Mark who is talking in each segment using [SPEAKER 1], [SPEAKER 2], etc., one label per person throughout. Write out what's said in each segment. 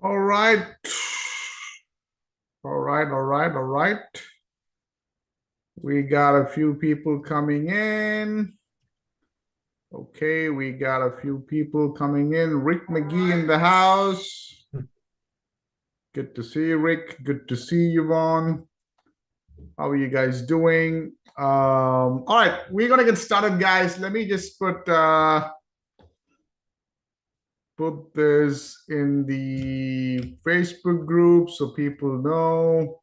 [SPEAKER 1] All right. All right. We got a few people coming in. Okay, we got a few people coming in. Rick McGee in the house. Good to see you, Rick. Good to see you, Vaughn. How are you guys doing? All right, we're gonna get started, guys. Let me just put this in the Facebook group so people know.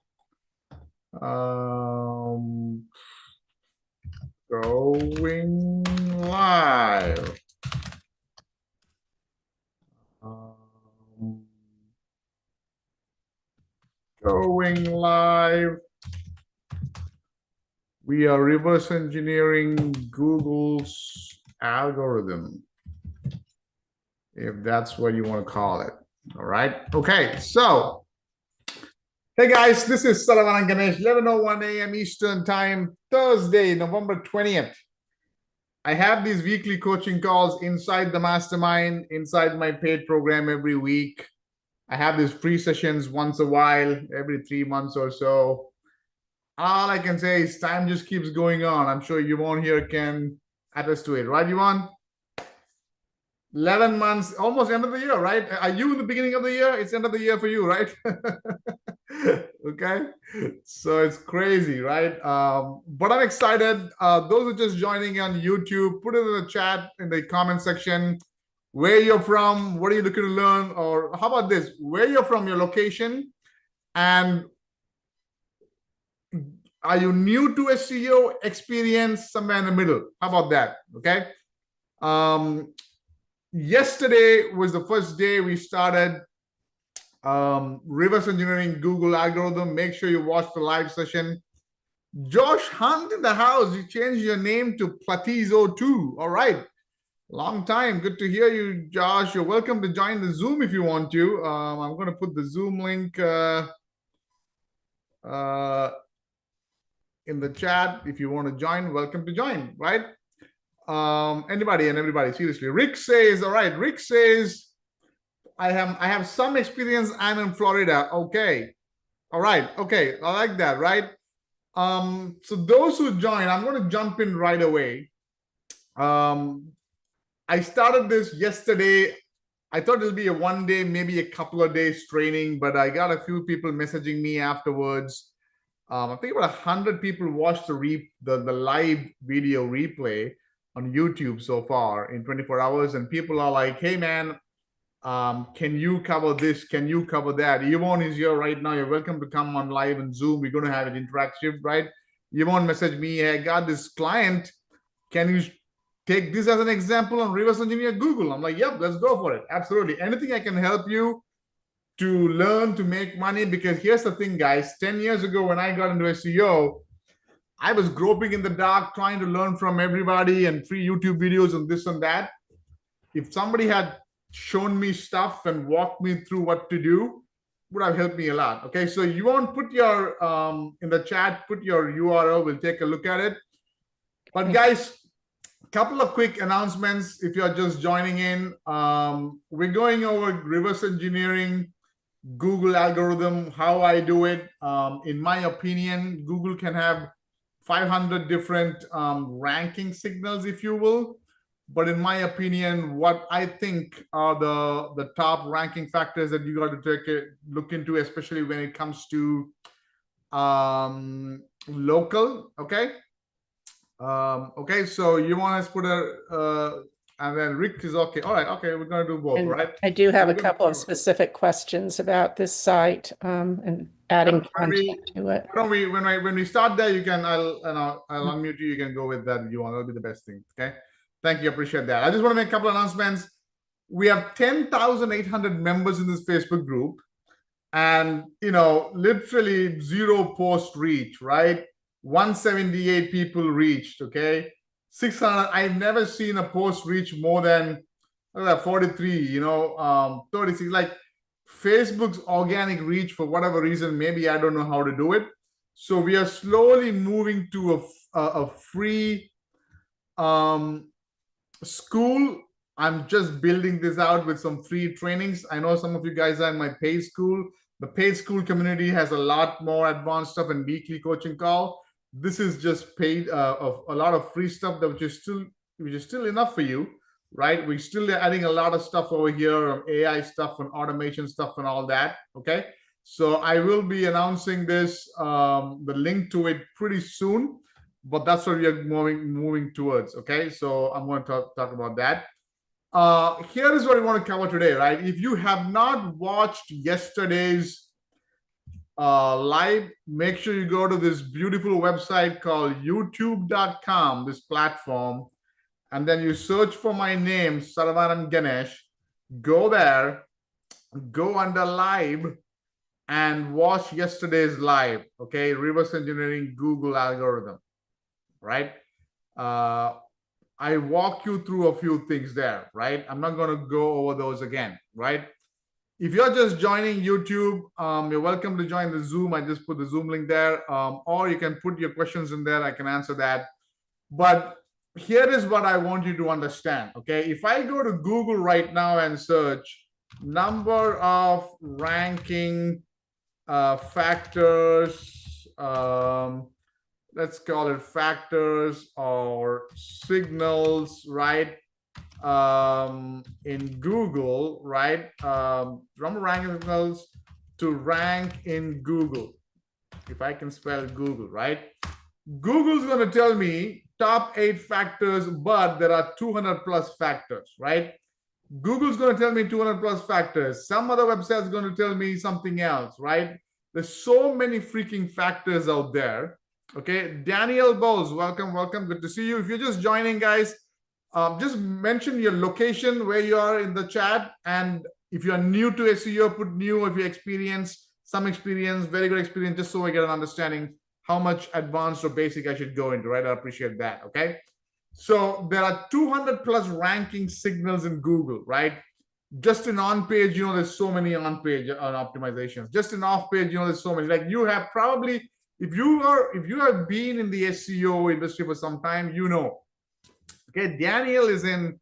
[SPEAKER 1] Going live. Going live. We are reverse engineering Google's algorithm, if that's what you want to call it. All right. Okay. So, hey guys, this is Saravanan Ganesh, 11:01 a.m. Eastern Time, Thursday, November 20th. I have these weekly coaching calls inside the mastermind, inside my paid program every week. I have these free sessions once a while, every 3 months or so. All I can say is time just keeps going on. I'm sure Yvonne here can attest to it, right, Yvonne? 11 months, almost end of the year, right? Are you in the beginning of the year? It's end of the year for you, right? Okay, so it's crazy, right? But I'm excited. Those who are just joining on YouTube, put it in the chat, in the comment section, where you're from, what are you looking to learn, or how about this, where you're from, your location, and are you new to SEO, experience, somewhere in the middle? How about that? Okay. Yesterday was the first day we started reverse engineering Google algorithm. Make sure you watch the live session. Josh Hunt in the house. You changed your name to Platizo2. All right. Long time. Good to hear you, Josh. You're welcome to join the Zoom if you want to. I'm going to put the Zoom link in the chat. If you want to join, welcome to join, right? Anybody and everybody, seriously. Rick says, all right, Rick says, I have some experience. I'm in Florida. Okay. All right. Okay. I like that, right? So those who join, I'm going to jump in right away. I started this yesterday. I thought it'll be a 1 day, maybe a couple of days training, but I got a few people messaging me afterwards. I think about 100 people watched the live video replay on YouTube so far in 24 hours. And people are like, hey, man, can you cover this? Can you cover that? Yvonne is here right now. You're welcome to come on live and Zoom. We're going to have it interactive, right? Yvonne messaged me, hey, I got this client. Can you take this as an example on reverse engineer Google? I'm like, yep, let's go for it. Absolutely. Anything I can help you to learn to make money, because here's the thing, guys. 10 years ago when I got into SEO, I was groping in the dark trying to learn from everybody and free YouTube videos and this and that. If somebody had shown me stuff and walked me through what to do, would have helped me a lot. Okay, so you won't put your in the chat, put your URL, we'll take a look at it. But guys, a couple of quick announcements if you're just joining in. We're going over reverse engineering Google algorithm, how I do it. In my opinion, Google can have 500 different ranking signals, if you will. But in my opinion, what I think are the top ranking factors that you got to take a look into, especially when it comes to local. Okay. Okay, so you want us to put a and then Rick is okay. All right, okay, we're gonna do both,
[SPEAKER 2] And
[SPEAKER 1] right?
[SPEAKER 2] I do have a couple of specific questions about this site and adding content to it.
[SPEAKER 1] When we start there, you can I'll unmute you. You can go with that if you want. That'll be the best thing. Okay, thank you. Appreciate that. I just want to make a couple of announcements. We have 10,800 members in this Facebook group, and literally 0 post reach, right? 178 people reached. Okay. 600. I've never seen a post reach more than 43, 36. Like Facebook's organic reach, for whatever reason, maybe I don't know how to do it. So we are slowly moving to a free school I'm just building this out with some free trainings. I know some of you guys are in my paid school. The paid school community has a lot more advanced stuff and weekly coaching call. This is just paid of a lot of free stuff that which is still enough for you, right? We're still adding a lot of stuff over here, AI stuff and automation stuff and all that. Okay, so I will be announcing this, the link to it pretty soon, but that's what we are moving towards. Okay, so I'm going to talk about that. Here is what we want to cover today, right? If you have not watched yesterday's live, make sure you go to this beautiful website called youtube.com, this platform, and then you search for my name, Saravanan Ganesh. Go there, go under live, and watch yesterday's live. Okay, reverse engineering Google algorithm, right? I walk you through a few things there, right? I'm not going to go over those again, right? If you're just joining YouTube, you're welcome to join the Zoom. I just put the Zoom link there, or you can put your questions in there. I can answer that. But here is what I want you to understand, okay? If I go to Google right now and search number of ranking factors, let's call it factors or signals, right? In Google, right? Number of ranking signals to rank in Google. If I can spell Google, right? Google's going to tell me top 8 factors, but there are 200 plus factors, right? Google's going to tell me 200 plus factors. Some other website's going to tell me something else, right? There's so many freaking factors out there. Okay, Daniel Bowles, welcome, welcome. Good to see you. If you're just joining, guys, just mention your location where you are in the chat. And if you're new to SEO, put new. If you experience some experience, very good experience, just so I get an understanding how much advanced or basic I should go into, right? I appreciate that, okay? So there are 200 plus ranking signals in Google, right? Just in on-page, you know, there's so many on-page optimizations. Just in off-page, you know, there's so many. Like you have probably, if you have been in the SEO industry for some time, you know. Okay, Daniel is in,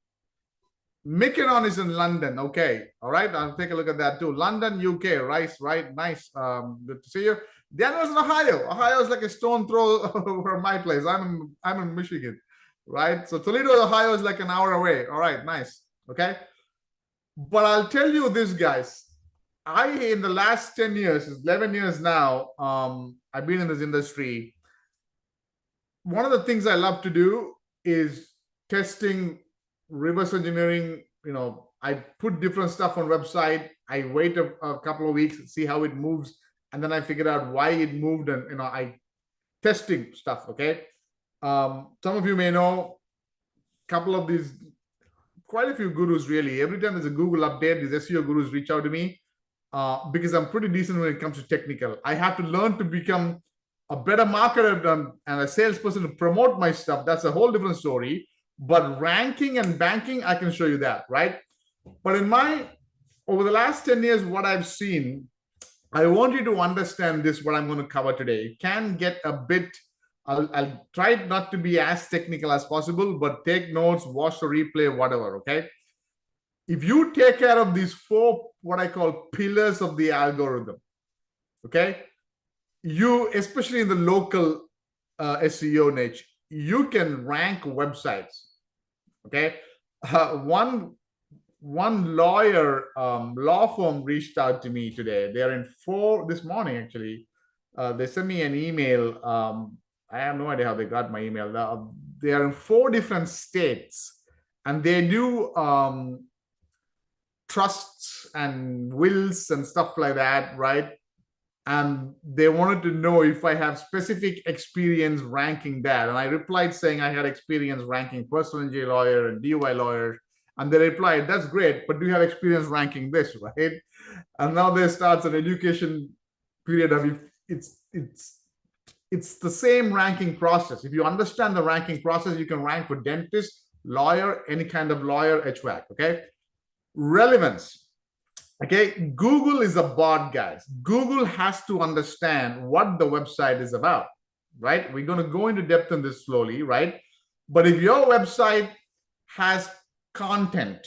[SPEAKER 1] Mickenon is in London. Okay, all right, I'll take a look at that too. London, UK, right, nice. Good to see you. Daniel's in Ohio. Ohio is like a stone throw from my place. I'm in Michigan, right? So Toledo, Ohio is like an hour away. All right, nice. Okay, but I'll tell you this, guys. In the last 10 years, 11 years now, I've been in this industry. One of the things I love to do is testing, reverse engineering. You know, I put different stuff on website. I wait a couple of weeks, see how it moves, and then I figure out why it moved, and you know, I testing stuff. Okay, some of you may know a couple of these, quite a few gurus really. Every time there's a Google update, these SEO gurus reach out to me because I'm pretty decent when it comes to technical. I have to learn to become a better marketer and a salesperson to promote my stuff. That's a whole different story. But ranking and banking, I can show you that, right? But over the last 10 years, what I've seen, I want you to understand this, what I'm going to cover today. It can get a bit, I'll try not to be as technical as possible, but take notes, watch the replay, whatever, okay? If you take care of these 4, what I call pillars of the algorithm, okay? You, especially in the local SEO niche, you can rank websites. Okay, one lawyer law firm reached out to me today. They are in this morning actually. They sent me an email. I have no idea how they got my email. They are in 4 different states, and they do trusts and wills and stuff like that, right? And they wanted to know if I have specific experience ranking that. And I replied saying I had experience ranking personal injury lawyer and DUI lawyer. And they replied, that's great, but do you have experience ranking this, right? And now there starts an education period of it's the same ranking process. If you understand the ranking process, you can rank for dentist, lawyer, any kind of lawyer, HVAC, okay? Relevance. Okay, Google is a bot, guys. Google has to understand what the website is about, right? We're going to go into depth on this slowly, right? But if your website has content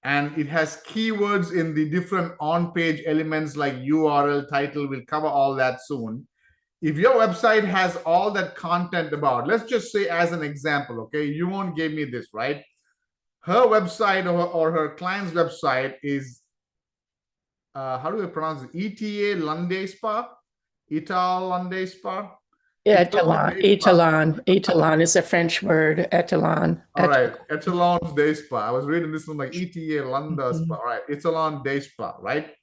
[SPEAKER 1] and it has keywords in the different on-page elements like URL, title, we'll cover all that soon. If your website has all that content about, let's just say as an example, okay, you won't give me this, right? Her website or her client's website is, how do I pronounce it? ETA Lunday Spa? Etal Lunday Spa?
[SPEAKER 2] Étalon is a French word. Étalon.
[SPEAKER 1] All right, Etalon Day Spa. I was reading this one like ETA Lunda Spa. All right, Etalon Day Spa, right?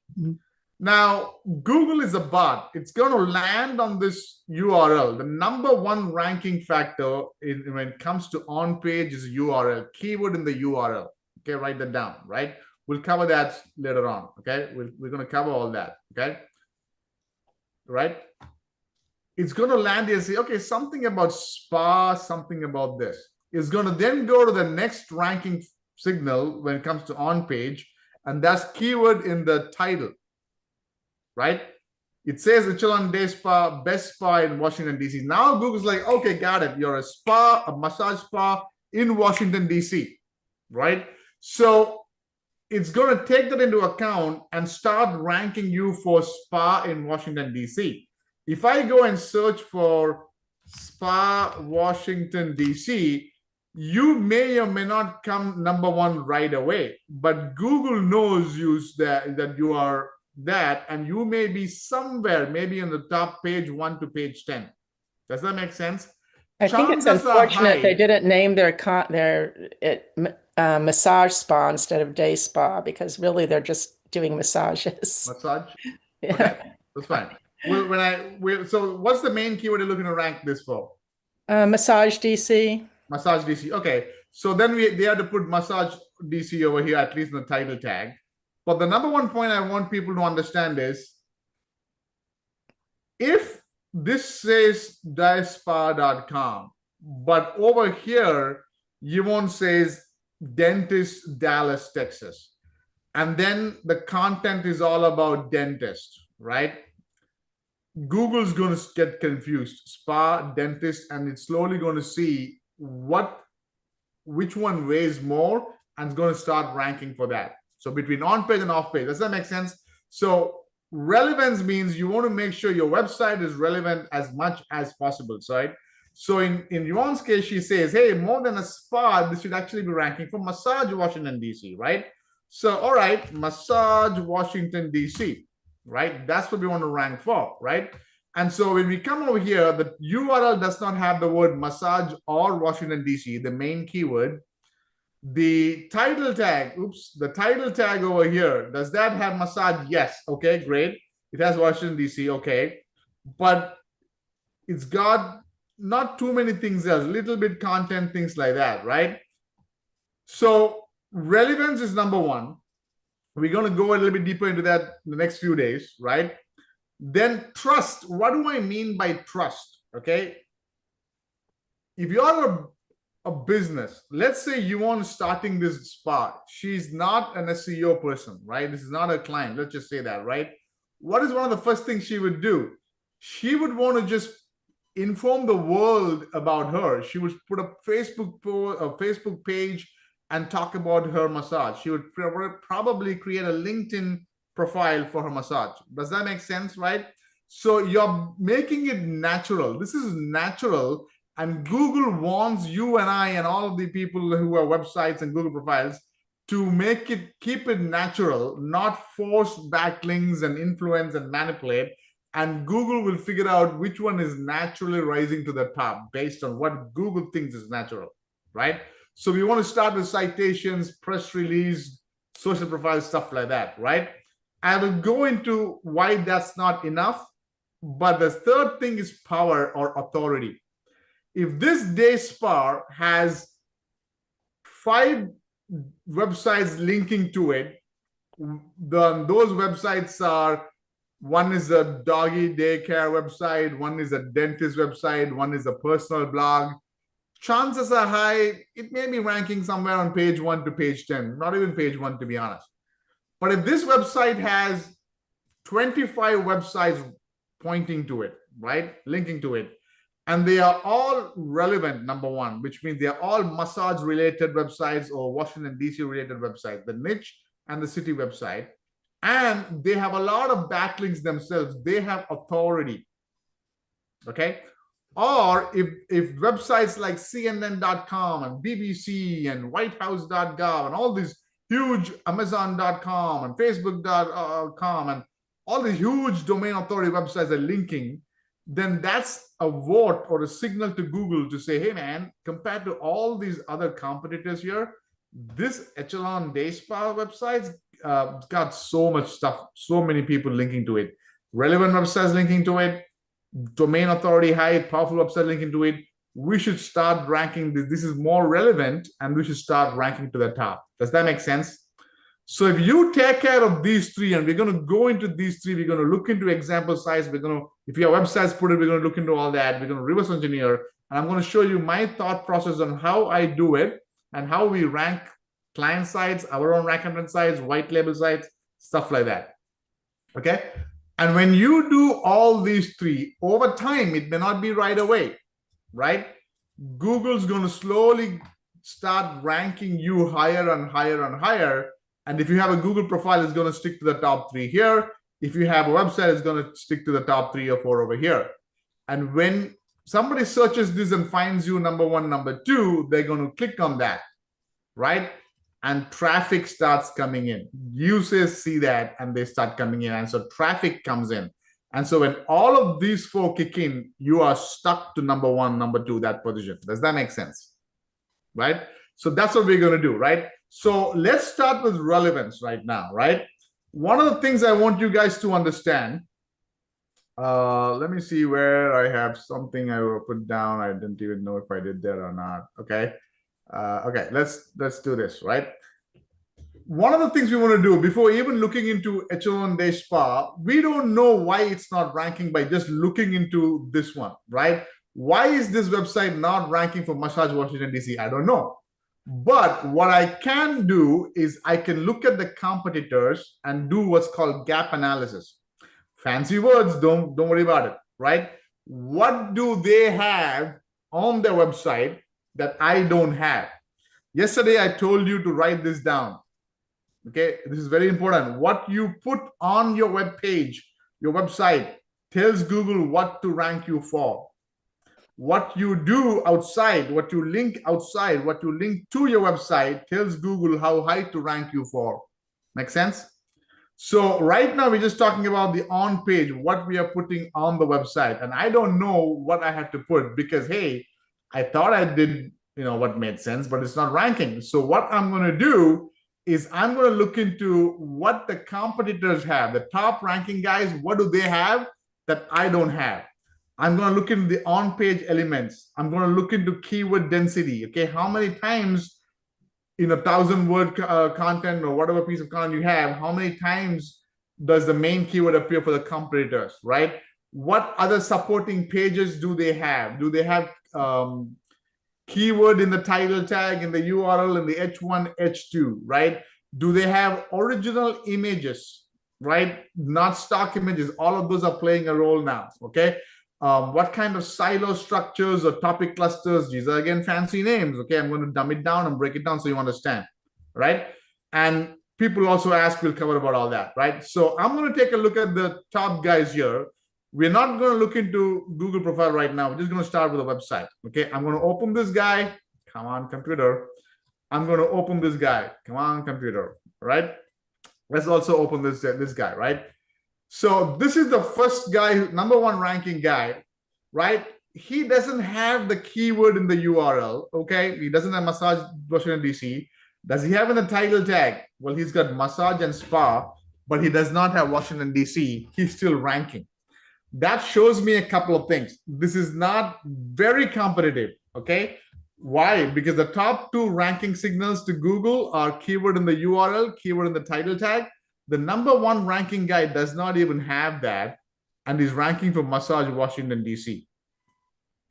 [SPEAKER 1] Now, Google is a bot. It's going to land on this URL. The #1 ranking factor when it comes to on-page is URL, keyword in the URL. Okay, write that down, right? We'll cover that later on, okay? We're going to cover all that, okay? Right? It's going to land here and say, okay, something about spa, something about this. It's going to then go to the next ranking signal when it comes to on-page, and that's keyword in the title. Right? It says Echelon Day Spa, best spa in Washington, D.C. Now Google's like, okay, got it. You're a spa, a massage spa in Washington, D.C. Right? So it's going to take that into account and start ranking you for spa in Washington, D.C. If I go and search for spa Washington, D.C., you may or may not come #1 right away. But Google knows that you are that, and you may be somewhere, maybe on the top page 1 to page 10. Does that make sense?
[SPEAKER 2] I think it's unfortunate they didn't name their massage spa instead of day spa, because really they're just doing massages.
[SPEAKER 1] Massage?
[SPEAKER 2] Yeah.
[SPEAKER 1] Okay, that's fine. So what's the main keyword you're looking to rank this for?
[SPEAKER 2] Massage DC.
[SPEAKER 1] Massage DC. Okay. So then they have to put massage DC over here, at least in the title tag. But the #1 point I want people to understand is, if this says DiSpa.com, but over here, you won't says Dentist, Dallas, Texas. And then the content is all about dentist, right? Google's going to get confused. Spa, dentist, and it's slowly going to see which one weighs more, and it's going to start ranking for that. So between on-page and off-page, does that make sense? So relevance means you want to make sure your website is relevant as much as possible, right? So in Yuan's case, she says, hey, more than a spa, this should actually be ranking for massage Washington, D.C., right? So, all right, massage Washington, D.C., right? That's what we want to rank for, right? And so when we come over here, the URL does not have the word massage or Washington, D.C., the main keyword. The title tag, the title tag over here, does that have massage? Yes. Okay, great. It has Washington, D.C., okay. But it's got not too many things else, little bit content, things like that, right? So relevance is #1. We're going to go a little bit deeper into that in the next few days, right? Then trust. What do I mean by trust? Okay. If you're a business, let's say you want starting this spa. She's not an SEO person, right? This is not a client. Let's just say that, right? What is one of the first things she would do? She would want to just inform the world about her. She would put a Facebook page and talk about her massage. She would probably create a LinkedIn profile for her massage. Does that make sense, right? So you're making it natural. This is natural. And Google wants you and I and all of the people who have websites and Google profiles to keep it natural, not force backlinks and influence and manipulate. And Google will figure out which one is naturally rising to the top based on what Google thinks is natural, right? So we want to start with citations, press release, social profile, stuff like that, right? I will go into why that's not enough. But the third thing is power or authority. If this day spa has 5 websites linking to it, those websites are, one is a doggy daycare website, one is a dentist website, one is a personal blog. Chances are high, it may be ranking somewhere on page 1 to page 10, not even page 1 to be honest. But if this website has 25 websites pointing to it, right, linking to it, And they are all relevant, number one, which means they are all massage related websites or Washington, D.C. related websites, the niche and the city website. And they have a lot of backlinks themselves. They have authority. Okay. Or if websites like CNN.com and BBC and whitehouse.gov and all these huge Amazon.com and Facebook.com and all these huge domain authority websites are linking, then that's a vote or a signal to Google to say, hey man, compared to all these other competitors here, this 𝐒𝐚𝐫𝐚𝐳 websites got so much stuff, so many people linking to it, relevant websites linking to it, domain authority high, powerful website linking to it. We should start ranking this. This is more relevant and we should start ranking to the top. Does that make sense? So if you take care of these three, and we're going to go into these three, we're going to look into example sites. We're going to, if you have websites put it, we're going to look into all that. We're going to reverse engineer, and I'm going to show you my thought process on how I do it and how we rank client sites, our own rank content sites, white label sites, stuff like that. Okay. And when you do all these three over time, it may not be right away, right? Google's going to slowly start ranking you higher and higher and higher. And if you have a Google profile, it's going to stick to the top 3 here. If you have a website, it's going to stick to the top 3 or 4 over here. And when somebody searches this and finds you number 1, number 2, they're going to click on that, right? And traffic starts coming in. Users see that and they start coming in. And so traffic comes in. And so when all of these 4 kick in, you are stuck to number 1, number 2, that position. Does that make sense? Right? So that's what we're going to do, right? So let's start with relevance right now, right? One of the things I want you guys to understand, let me see where I have something I will put down. I didn't even know if I did that or not. Okay. Okay, let's do this, right? One of the things we want to do before even looking into 𝐒𝐚𝐫𝐚𝐳, we don't know why it's not ranking by just looking into this one, right? Why is this website not ranking for massage Washington, D.C.? I don't know. But what I can do is I can look at the competitors and do what's called gap analysis. Fancy words, don't worry about it, right? What do they have on their website that I don't have? Yesterday, I told you to write this down. Okay, this is very important. What you put on your web page, your website, tells Google what to rank you for. What you do outside, what you link outside, what you link to your website tells Google how high to rank you for. Make sense? So right now, we're just talking about the on page, what we are putting on the website. And I don't know what I have to put because, hey, I thought I did, what made sense, but it's not ranking. So what I'm going to do is I'm going to look into what the competitors have, the top ranking guys, what do they have that I don't have? I'm going to look into the on-page elements. I'm going to look into keyword density. Okay, how many times in 1,000-word content or whatever piece of content you have, how many times does the main keyword appear for the competitors, right? What other supporting pages do they have? Do they have keyword in the title tag, in the URL, in the H1, H2, right? Do they have original images, right? Not stock images. All of those are playing a role now, okay? What kind of silo structures or topic clusters? These are, again, fancy names, okay? I'm going to dumb it down and break it down so you understand, right? And people also ask, we'll cover about all that, right? So I'm going to take a look at the top guys here. We're not going to look into Google profile right now. We're just going to start with a website, okay? I'm going to open this guy. Come on, computer. I'm going to open this guy. Come on, computer, right? Let's also open this guy, right? So this is the first guy, number 1 ranking guy, right? He doesn't have the keyword in the URL, okay? He doesn't have massage Washington, D.C. Does he have in the title tag? Well, he's got massage and spa, but he does not have Washington, D.C. He's still ranking. That shows me a couple of things. This is not very competitive, okay? Why? Because the top 2 ranking signals to Google are keyword in the URL, keyword in the title tag. The number 1 ranking guy does not even have that, and is ranking for massage Washington, D.C.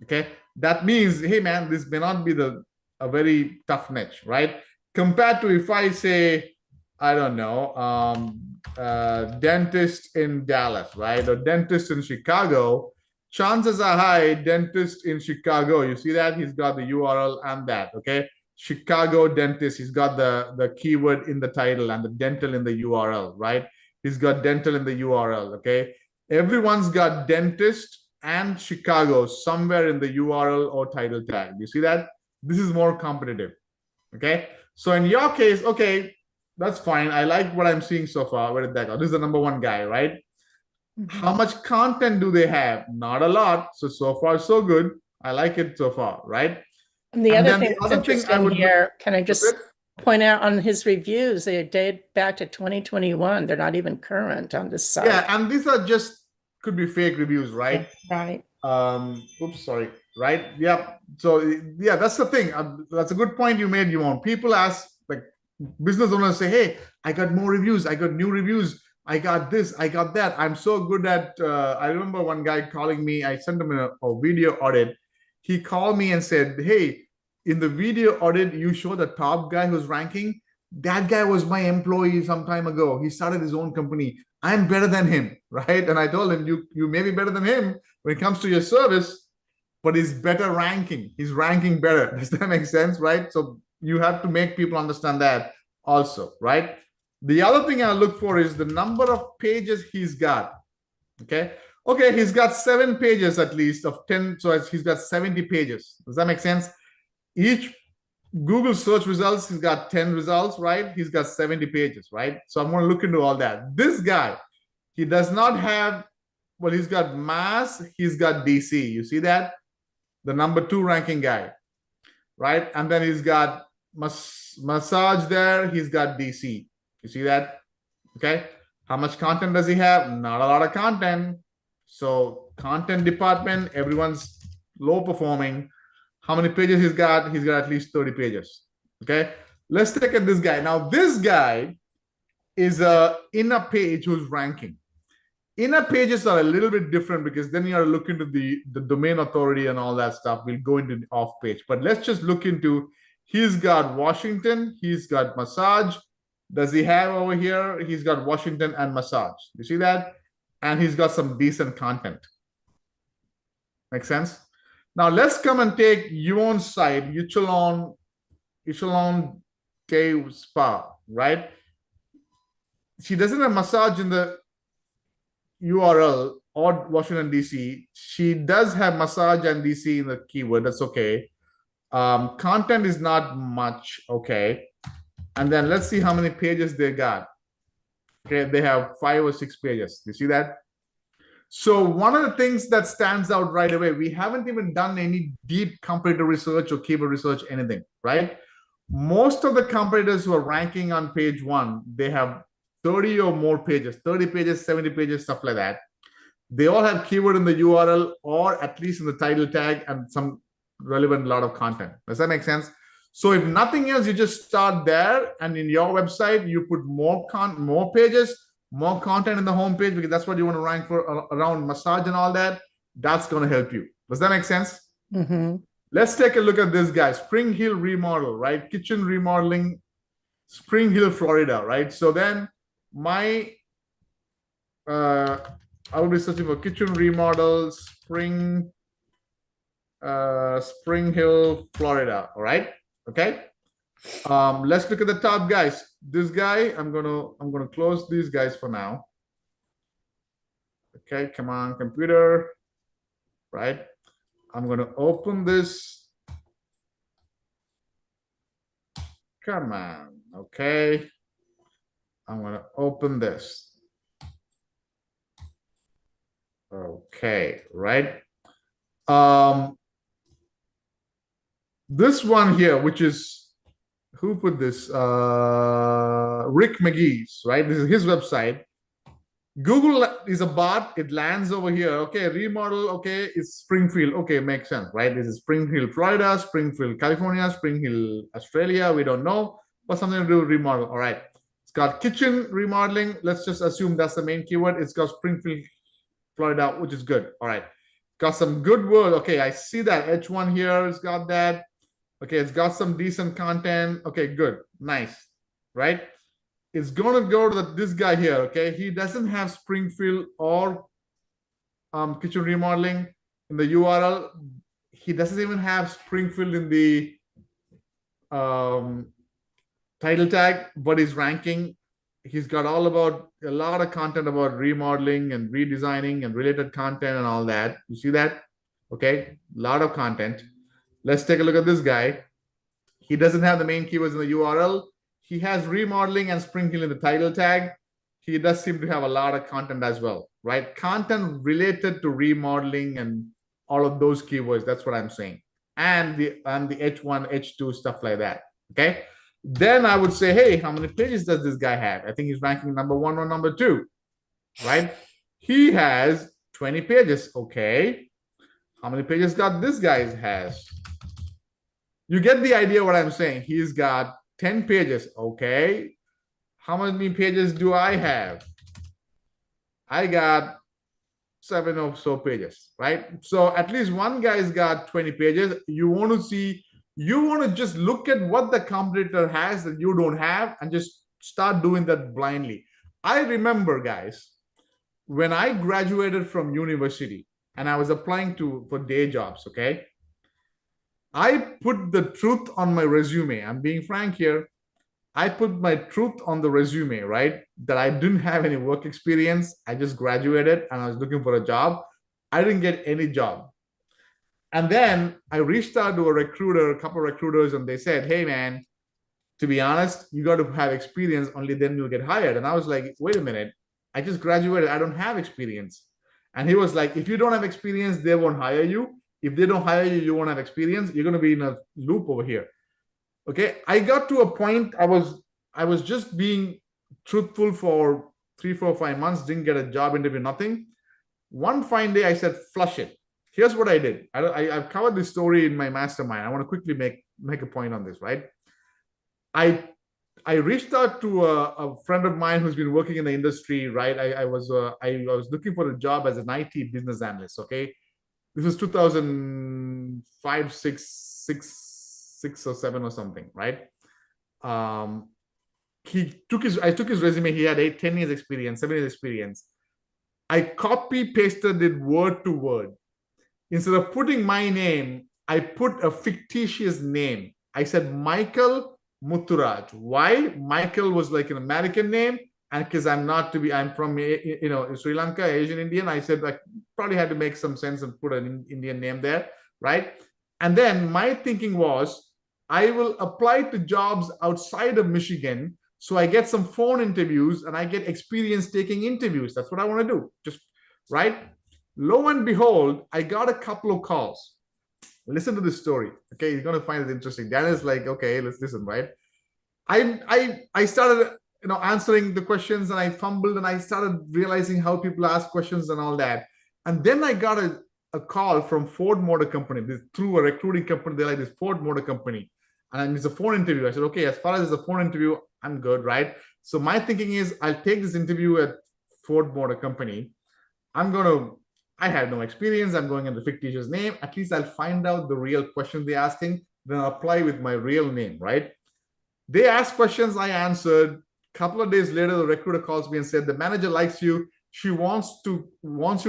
[SPEAKER 1] Okay? That means, hey, man, this may not be a very tough niche, right? Compared to if I say, I don't know, dentist in Dallas, right? Or dentist in Chicago. chances are high, dentist in Chicago. You see that? He's got the URL and that, okay? Chicago dentist, he's got the keyword in the title and the dental in the URL, right? He's got dental in the URL, okay? Everyone's got dentist and Chicago somewhere in the URL or title tag. You see that? This is more competitive, okay? So in your case, okay, that's fine. I like what I'm seeing so far. Where did that go? This is the number one guy, right? How much content do they have? Not a lot. So far, so good. I like it so far, right?
[SPEAKER 2] And the
[SPEAKER 1] And
[SPEAKER 2] other
[SPEAKER 1] then
[SPEAKER 2] thing
[SPEAKER 1] the
[SPEAKER 2] that's
[SPEAKER 1] other thing I
[SPEAKER 2] interesting
[SPEAKER 1] would
[SPEAKER 2] here, can I just point out on his reviews, they date back to 2021. They're not even current on this site.
[SPEAKER 1] yeah, and these are just could be fake reviews, right?
[SPEAKER 2] Right.
[SPEAKER 1] Oops, sorry. Right? Yeah. So yeah, that's the thing. That's a good point you made, Yvonne. People ask, like business owners say, hey, I got more reviews, I got new reviews, I got this, I got that. I'm so good at I remember one guy calling me, I sent him a video audit. He called me and said, hey, in the video audit, you show the top guy who's ranking. That guy was my employee some time ago. He started his own company. I'm better than him, right? And I told him, you may be better than him when it comes to your service, but he's better ranking. He's ranking better. Does that make sense, right? So you have to make people understand that also, right? The other thing I look for is the number of pages he's got. Okay. Okay, he's got 7 pages at least of 10. So he's got 70 pages. Does that make sense? Each Google search results, he's got 10 results, right? He's got 70 pages, right? So I'm going to look into all that. This guy, he does not have, well, he's got mass, he's got DC. You see that? The number 2 ranking guy, right? And then he's got massage there. He's got DC. You see that? Okay. How much content does he have? Not a lot of content. So content department, everyone's low performing. How many pages he's got? He's got at least 30 pages. Okay. Let's take at this guy. Now, this guy is a inner page who's ranking. Inner pages are a little bit different because then you are looking into the domain authority and all that stuff. We'll go into the off page, but let's just look into, he's got Washington, he's got massage. Does he have over here? He's got Washington and massage. You see that? And he's got some decent content. Make sense? Now let's come and take Yuon's site, 𝐄𝐱𝐩𝐞𝐫𝐭, right? She doesn't have massage in the URL or Washington, D.C. She does have massage and DC in the keyword. That's okay. Content is not much. Okay. And then let's see how many pages they got. Okay. They have 5 or 6 pages. You see that? So one of the things that stands out right away, we haven't even done any deep competitor research or keyword research, anything, right? Most of the competitors who are ranking on page 1, they have 30 or more pages, 30 pages, 70 pages, stuff like that. They all have keyword in the URL or at least in the title tag and some relevant lot of content. Does that make sense? So if nothing else, you just start there, and in your website, you put more pages, more content in the homepage, because that's what you want to rank for around massage and all that. That's going to help you. Does that make sense? Mm-hmm. Let's take a look at this guy, Spring Hill Remodel, right? Kitchen remodeling, Spring Hill, Florida, right? So then I will be searching for kitchen remodel, Spring Hill, Florida. All right. Okay. Let's look at the top guys. This guy, I'm gonna close these guys for now. Okay, come on, computer. Right. I'm gonna open this. Come on. Okay. I'm going to open this. Okay, right? This one here, which is, who put this? Rick McGee's, right? This is his website. Google is a bot. It lands over here. Okay, remodel. Okay, it's Springfield. Okay, makes sense, right? This is Springfield, Florida, Springfield, California, Springfield, Australia. We don't know, but something to do with remodel. All right. It's got kitchen remodeling. Let's just assume that's the main keyword. It's got Springfield, Florida, which is good. All right. Got some good word. Okay, I see that H1 here. It's got that. Okay, it's got some decent content. Okay, good. Nice. Right? It's going to go to this guy here. Okay, he doesn't have Springfield or kitchen remodeling. in the URL. He doesn't even have Springfield in the title tag, but he's ranking. He's got a lot of content about remodeling and redesigning and related content and all that. You see that? Okay, a lot of content. Let's take a look at this guy. He doesn't have the main keywords in the URL. He has remodeling and Springfield in the title tag. He does seem to have a lot of content as well, right? Content related to remodeling and all of those keywords. That's what I'm saying. And the H1, H2, stuff like that. Okay. Then I would say, hey, how many pages does this guy have? I think he's ranking number 1 or number 2, right? He has 20 pages. Okay. How many pages got this guy has? You get the idea what I'm saying. He's got 10 pages. Okay. How many pages do I have? I got 7 or so pages, right? So at least one guy's got 20 pages. You want to just look at what the competitor has that you don't have and just start doing that blindly. I remember, guys, when I graduated from university and I was applying for day jobs, okay? I put the truth on my resume. I'm being frank here. I put my truth on the resume, right? That I didn't have any work experience. I just graduated and I was looking for a job. I didn't get any job. And then I reached out to a couple of recruiters, and they said, hey, man, to be honest, you got to have experience. Only then you'll get hired. And I was like, wait a minute. I just graduated. I don't have experience. And he was like, if you don't have experience, they won't hire you. If they don't hire you, you won't have experience. You're going to be in a loop over here. Okay. I got to a point. I was just being truthful for 3, 4, 5 months. Didn't get a job interview, nothing. One fine day, I said, flush it. Here's what I did. I've covered this story in my mastermind. I want to quickly make a point on this, right? I reached out to a friend of mine who's been working in the industry, right? I was looking for a job as an IT business analyst, okay? This was 2005, 6 or 7 or something, right? I took his resume. He had 10 years experience, 7 years experience. I copy pasted it word to word. Instead of putting my name, I put a fictitious name. I said Michael Mutturaj. Why? Michael was like an American name, and because I'm from Sri Lanka, Asian Indian. I said I probably had to make some sense and put an Indian name there, right? And then my thinking was, I will apply to jobs outside of Michigan, so I get some phone interviews and I get experience taking interviews. That's what I want to do. Just right. Lo and behold, I got a couple of calls. Listen to this story. Okay, you're going to find it interesting. Dan is like, okay, let's listen, right? I started answering the questions, and I fumbled, and I started realizing how people ask questions and all that. And then I got a call from Ford Motor Company. Through a recruiting company. They're like, this Ford Motor Company. And it's a phone interview. I said, okay, as far as it's a phone interview, I'm good, right? So my thinking is, I'll take this interview at Ford Motor Company. I have no experience. I'm going under fictitious name. At least I'll find out the real question they're asking. Then I'll apply with my real name, right? They asked questions. I answered. A couple of days later, the recruiter calls me and said, the manager likes you. She wants you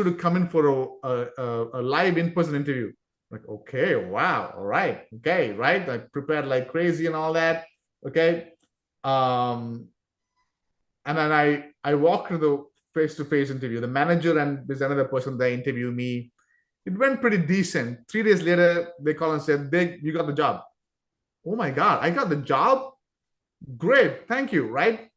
[SPEAKER 1] to come in for a live in-person interview. I'm like, okay, wow, all right, okay, right? I prepared like crazy and all that. Okay. And then I walked to the face-to-face interview. The manager and there's another person that interviewed me. It went pretty decent. 3 days later, they call and said, you got the job. Oh my God, I got the job? Great, thank you, right?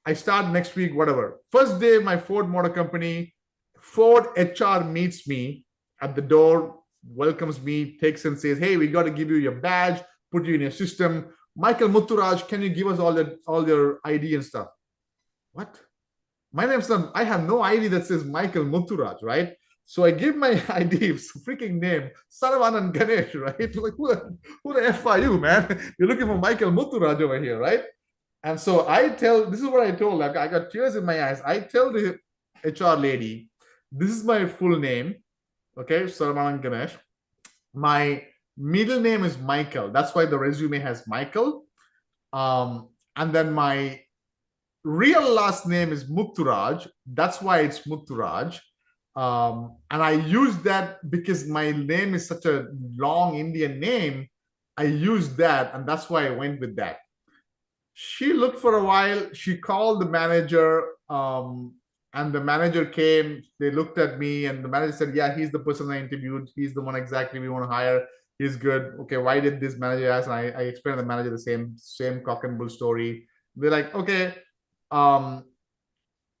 [SPEAKER 1] I start next week, whatever. First day, my Ford Motor Company, Ford HR meets me at the door, welcomes me, takes and says, hey, we got to give you your badge, put you in your system. Michael Mutturaj, can you give us all your ID and stuff? What? My name's not, I have no ID that says Michael Mutturaj, right? So I give my ID, freaking name, Saravanan Ganesh, right? Like, who the F are you, man? You're looking for Michael Mutturaj over here, right? And so this is what I told, like, I got tears in my eyes. I tell the HR lady, this is my full name, okay, Saravanan Ganesh. My middle name is Michael. That's why the resume has Michael. And then my real last name is Mutturaj. That's why it's Mutturaj. And I used that because my name is such a long Indian name. I used that, and that's why I went with that. She looked for a while. She called the manager, and the manager came. They looked at me, and the manager said, "Yeah, he's the person I interviewed. He's the one exactly we want to hire. He's good." Okay, why did this manager ask? And I explained to the manager the same cock and bull story. They're like, "Okay,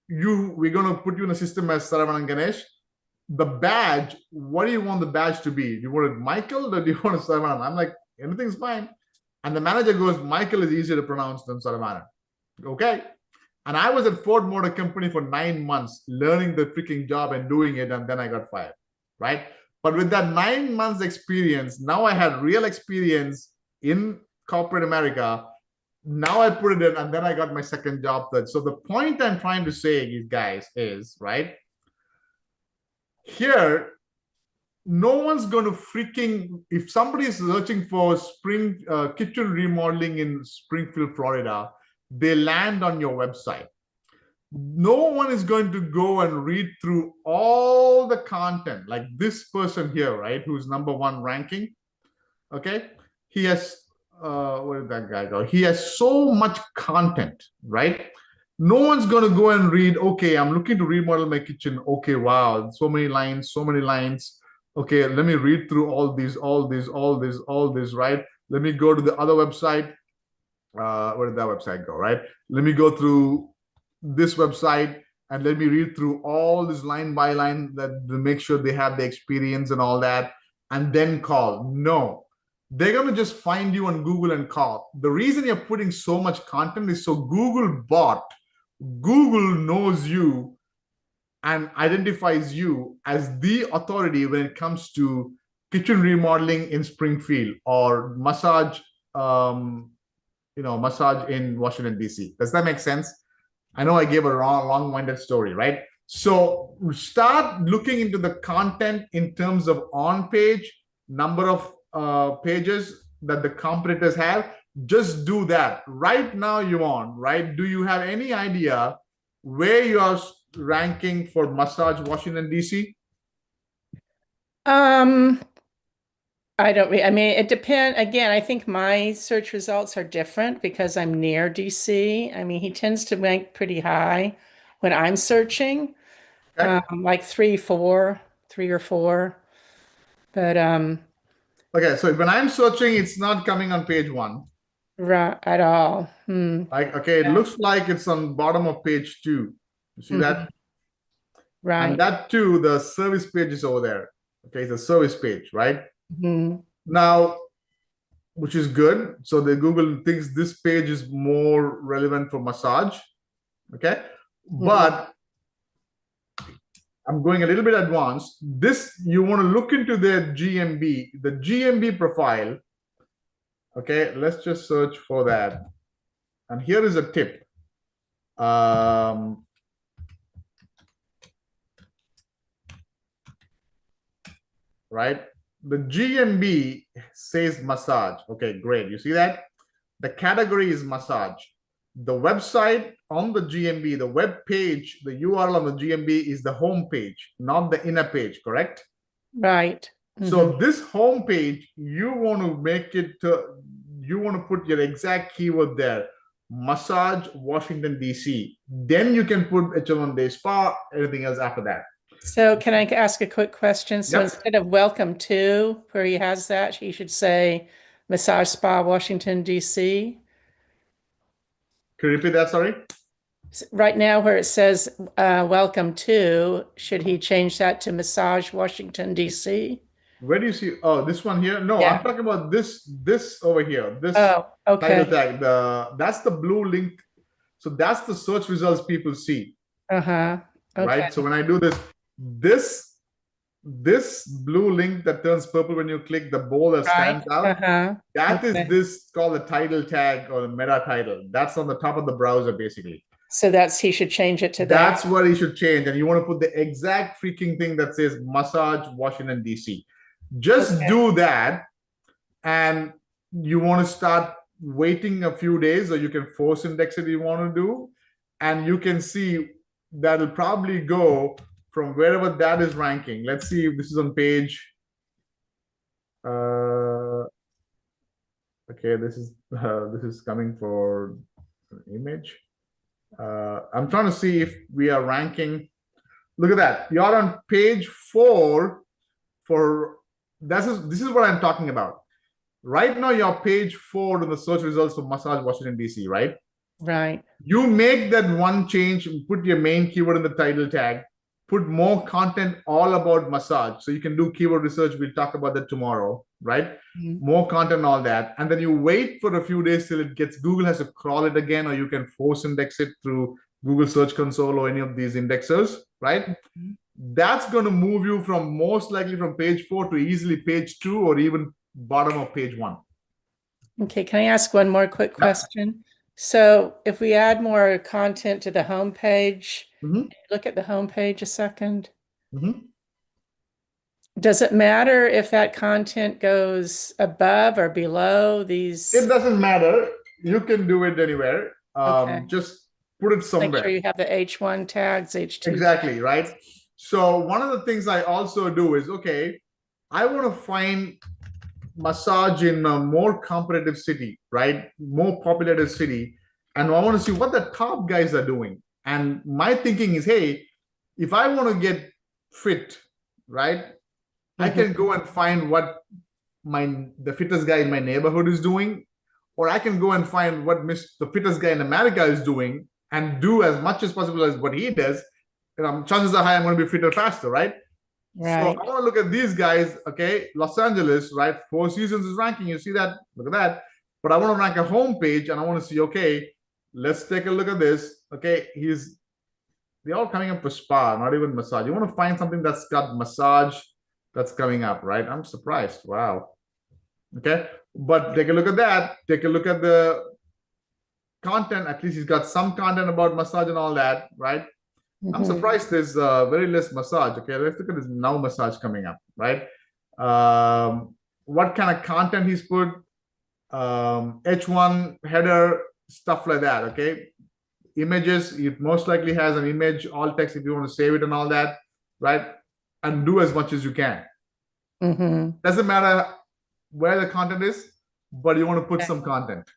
[SPEAKER 1] we're gonna put you in a system as Saravanan Ganesh. The badge, what do you want the badge to be? Do you want it Michael or do you want it Saravanan?" I'm like, anything's fine. And the manager goes, "Michael is easier to pronounce than Saravanan." Okay. And I was at Ford Motor Company for 9 months, learning the freaking job and doing it, and then I got fired, right? But with that 9 months experience, now I had real experience in corporate America. Now I put it in, and then I got my second job. So the point I'm trying to say, you guys, is, right, here, no one's going to freaking, if somebody is searching for kitchen remodeling in Springfield, Florida, they land on your website. No one is going to go and read through all the content like this person here, right, who's #1 ranking. Okay, he has where did that guy go? He has so much content, right? No one's going to go and read, okay, I'm looking to remodel my kitchen. Okay, wow, so many lines, so many lines. Okay, let me read through all these, right? Let me go to the other website. Where did that website go, right? Let me go through this website and let me read through all this line by line that to make sure they have the experience and all that, and then call. No, they're going to just find you on Google and call. The reason you're putting so much content is so Google knows you and identifies you as the authority when it comes to kitchen remodeling in Springfield or massage, massage in Washington, D.C. Does that make sense? I know I gave a long-winded story, right? So start looking into the content in terms of on-page, number of pages that the competitors have. Just do that. Right now, Yuan, right? Do you have any idea where you are ranking for massage Washington, D.C.?
[SPEAKER 2] I mean, it depends. Again, I think my search results are different because I'm near DC. I mean, he tends to rank pretty high when I'm searching,
[SPEAKER 1] Okay.
[SPEAKER 2] like 3 or 4. But
[SPEAKER 1] okay, so when I'm searching, it's not coming on page 1.
[SPEAKER 2] Right, at all.
[SPEAKER 1] Okay, it looks like it's on bottom of page 2. You see that?
[SPEAKER 2] Right.
[SPEAKER 1] And that too, the service page is over there. Okay, it's a service page, right? Now, which is good. So the Google thinks this page is more relevant for massage. Okay, but I'm going a little bit advanced. This, you want to look into their GMB, the GMB profile. Okay, let's just search for that. And here is a tip. Right? The GMB says massage. Okay, great. You see that? The category is massage. The website on the GMB, the web page, the URL on the GMB is the home page, not the inner page, correct?
[SPEAKER 2] Right.
[SPEAKER 1] So this home page, you want to make it, you want to put your exact keyword there, massage Washington, D.C. Then you can put H1 day spa, everything else after that.
[SPEAKER 2] So can I ask a quick question? So instead of welcome to, where he has that, he should say massage spa Washington, D.C.
[SPEAKER 1] Can you repeat that, sorry?
[SPEAKER 2] Right now where it says welcome to, should he change that to massage Washington, D.C.?
[SPEAKER 1] Where do you see? Oh, this one here? No, I'm talking about this over here. This
[SPEAKER 2] okay.
[SPEAKER 1] title tag. That's the blue link. So that's the search results people see.
[SPEAKER 2] Okay.
[SPEAKER 1] Right. So when I do this blue link that turns purple when you click, the bowl that stands out, that is this called the title tag or the meta title. That's on the top of the browser, basically.
[SPEAKER 2] So he should change it to that.
[SPEAKER 1] That's what he should change. And you want to put the exact freaking thing that says massage Washington, D.C. Just do that. And you want to start waiting a few days, or you can force index it if you want to do. And you can see that'll probably go from wherever that is ranking. Let's see if this is on page. Okay, this is coming for an image. I'm trying to see if we are ranking. Look at that. You're on page 4 for this is what I'm talking about. Right now, you're page 4 in the search results for massage Washington, D.C., right?
[SPEAKER 2] Right.
[SPEAKER 1] You make that one change, put your main keyword in the title tag, put more content all about massage. So you can do keyword research. We'll talk about that tomorrow, right?
[SPEAKER 2] Mm-hmm.
[SPEAKER 1] More content, all that. And then you wait for a few days till it gets, Google has to crawl it again, or you can force index it through Google Search Console or any of these indexers, right?
[SPEAKER 2] Mm-hmm.
[SPEAKER 1] That's going to move you from most likely from page 4 to easily page 2 or even bottom of page 1.
[SPEAKER 2] Okay, can I ask one more quick question? So if we add more content to the home page, look at the home page a second. Does it matter if that content goes above or below these?
[SPEAKER 1] It doesn't matter. You can do it anywhere.
[SPEAKER 2] Okay.
[SPEAKER 1] Just put it somewhere.
[SPEAKER 2] Make sure you have the H1 tags, H2.
[SPEAKER 1] Exactly, right? So one of the things I also do is, okay, I want to find massage in a more competitive city, right? More populated city. And I want to see what the top guys are doing. And my thinking is, hey, if I want to get fit, right, I can go and find what the fittest guy in my neighborhood is doing, or I can go and find what the fittest guy in America is doing and do as much as possible as what he does. And chances are high I'm going to be fitter faster, right?
[SPEAKER 2] Right.
[SPEAKER 1] So I want to look at these guys, okay? Los Angeles, right? Four Seasons is ranking. You see that? Look at that. But I want to rank a home page, and I want to see, okay, let's take a look at this. Okay, they're all coming up for spa, not even massage. You want to find something that's got massage that's coming up, right? I'm surprised. Wow. Okay, but take a look at that. Take a look at the content. At least he's got some content about massage and all that, right? I'm surprised there's very less massage. Okay, let's look at this now massage coming up, right? What kind of content he's put, H1 header, stuff like that, okay? Images, it most likely has an image, alt text if you want to save it and all that, right? And do as much as you can. Doesn't matter where the content is, but you want to put some content.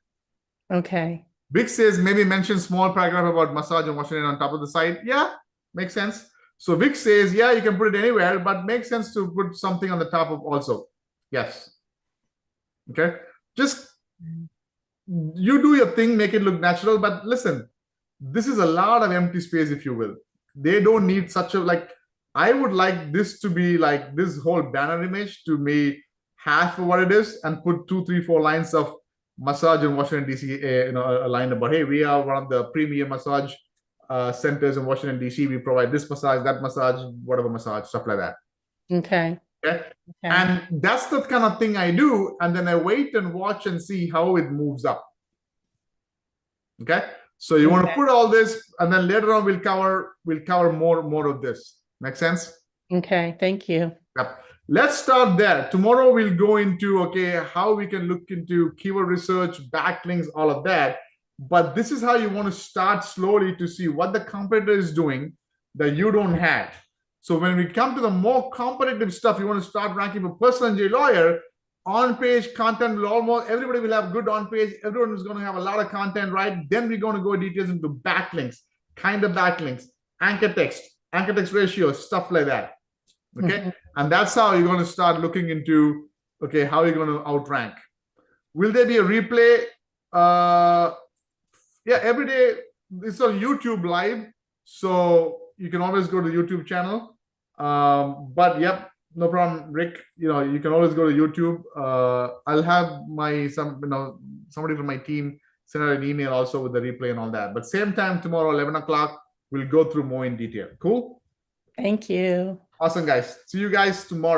[SPEAKER 2] Okay.
[SPEAKER 1] Vic says maybe mention small paragraph about massage and Washington on top of the site. Yeah, makes sense. So Vic says, yeah, you can put it anywhere, but makes sense to put something on the top of also. Yes. Okay. Just you do your thing, make it look natural. But listen, this is a lot of empty space, if you will. They don't need such a, like, I would like this to be like this whole banner image to be half of what it is and put 2, 3, 4 lines of massage in Washington, D.C., a line about, hey, we are one of the premier massage centers in Washington, D.C. We provide this massage, that massage, whatever massage, stuff like that.
[SPEAKER 2] Okay.
[SPEAKER 1] And that's the kind of thing I do. And then I wait and watch and see how it moves up. Okay. So you want to put all this, and then later on we'll cover more of this. Make sense?
[SPEAKER 2] Okay. Thank you.
[SPEAKER 1] Yep. Let's start there. Tomorrow we'll go into, okay, how we can look into keyword research, backlinks, all of that. But this is how you want to start slowly to see what the competitor is doing that you don't have. So when we come to the more competitive stuff, you want to start ranking for personal injury lawyer, on-page content will almost, everybody will have good on-page. Everyone is going to have a lot of content, right? Then we're going to go details into backlinks, kind of backlinks, anchor text ratio, stuff like that. Okay. And that's how you're going to start looking into, okay, how you're going to outrank. Will there be a replay? Yeah, every day. It's on YouTube live. So you can always go to the YouTube channel. But yep, no problem, Rick. You can always go to YouTube. I'll have somebody from my team send out an email also with the replay and all that. But same time tomorrow, 11 o'clock, we'll go through more in detail. Cool?
[SPEAKER 2] Thank you.
[SPEAKER 1] Awesome, guys. See you guys tomorrow.